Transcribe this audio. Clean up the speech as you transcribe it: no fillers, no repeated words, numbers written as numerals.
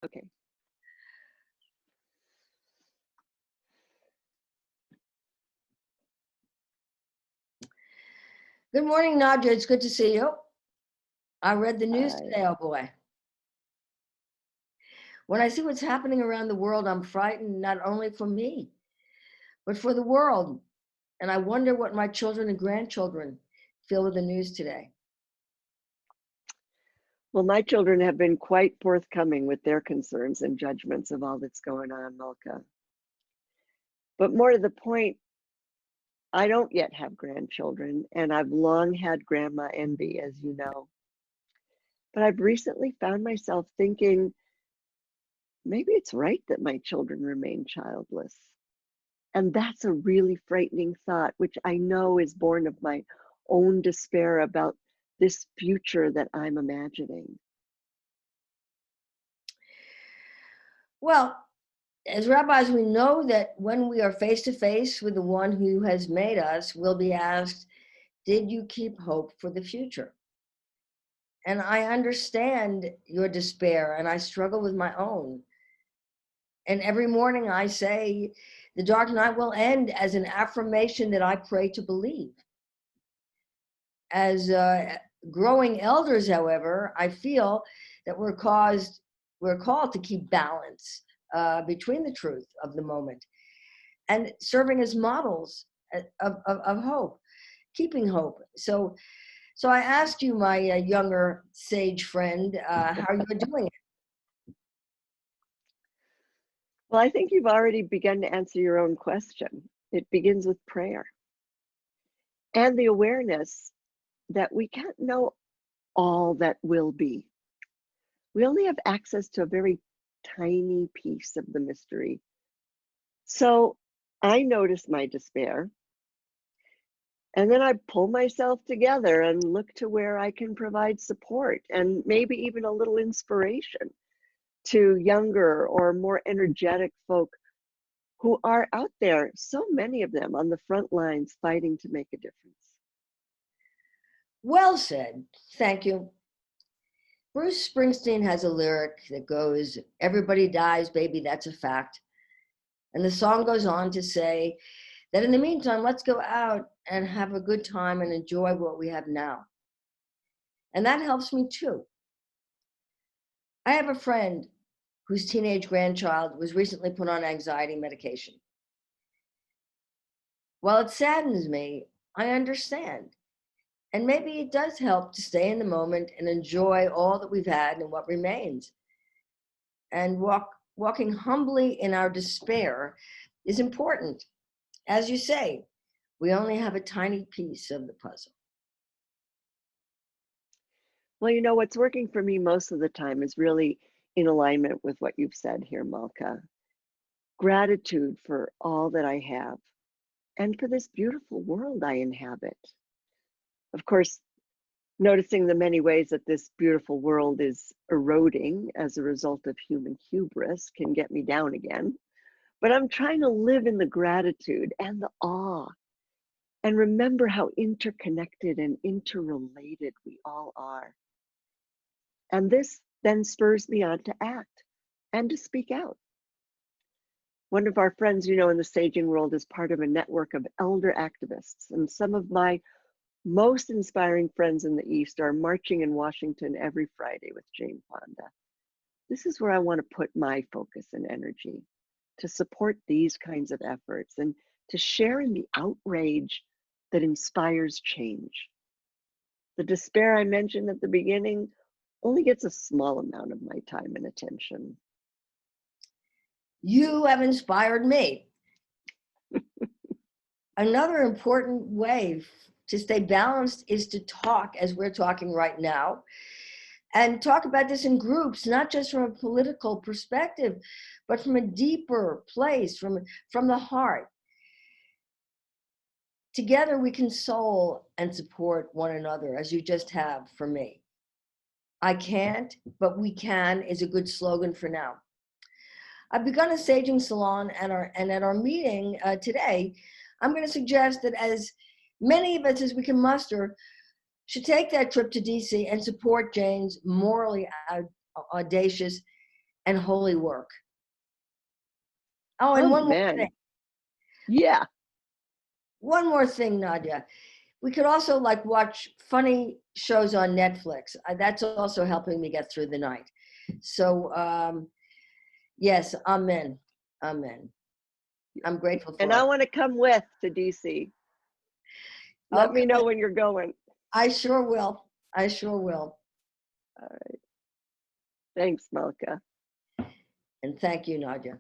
Okay. Good morning, Nadya. It's good to see you. I read the news Hi. today, oh boy. When I see what's happening around the world, I'm frightened not only for me, but for the world. And I wonder what my children and grandchildren feel with the news today. Well, my children have been quite forthcoming with their concerns and judgments of all that's going on, Malka. But more to the point, I don't yet have grandchildren, and I've long had grandma envy, as you know. But I've recently found myself thinking maybe it's right that my children remain childless. And that's a really frightening thought, which I know is born of my own despair about this future that I'm imagining. Well, as rabbis, we know that when we are face to face with the one who has made us, we'll be asked, did you keep hope for the future? And I understand your despair and I struggle with my own. And every morning I say, the dark night will end as an affirmation that I pray to believe. As growing elders, however, I feel that we're called to keep balance between the truth of the moment and serving as models of hope, keeping hope. So I asked you, my younger sage friend, how you're doing. Well, I think you've already begun to answer your own question. It begins with prayer and the awareness that we can't know all that will be. We only have access to a very tiny piece of the mystery. So I notice my despair, and then I pull myself together and look to where I can provide support and maybe even a little inspiration to younger or more energetic folk who are out there, so many of them on the front lines fighting to make a difference. Well said. Thank you. Bruce Springsteen has a lyric that goes, everybody dies, baby, that's a fact. And the song goes on to say that in the meantime, let's go out and have a good time and enjoy what we have now. And that helps me too. I have a friend whose teenage grandchild was recently put on anxiety medication. While it saddens me, I understand. And maybe it does help to stay in the moment and enjoy all that we've had and what remains. And walking humbly in our despair is important. As you say, we only have a tiny piece of the puzzle. Well, you know, what's working for me most of the time is really in alignment with what you've said here, Malka. Gratitude for all that I have and for this beautiful world I inhabit. Of course, noticing the many ways that this beautiful world is eroding as a result of human hubris can get me down again. But I'm trying to live in the gratitude and the awe and remember how interconnected and interrelated we all are. And this then spurs me on to act and to speak out. One of our friends, you know, in the staging world is part of a network of elder activists. And some of my most inspiring friends in the East are marching in Washington every Friday with Jane Fonda. This is where I want to put my focus and energy to support these kinds of efforts and to share in the outrage that inspires change. The despair I mentioned at the beginning only gets a small amount of my time and attention. You have inspired me. Another important way to stay balanced is to talk as we're talking right now and talk about this in groups, not just from a political perspective, but from a deeper place, from the heart. Together we console and support one another, as you just have for me. I can't, but we can is a good slogan for now. I've begun a saging salon and at our meeting today, I'm going to suggest that as many of us as we can muster should take that trip to DC and support Jane's morally audacious and holy work. Oh, and one more thing. Yeah. One more thing, Nadya. We could also like watch funny shows on Netflix. That's also helping me get through the night. So yes, amen. Amen. I'm grateful for And I want to come with to DC. Let me know when you're going. I sure will. I sure will. All right. Thanks, Malka. And thank you, Nadya.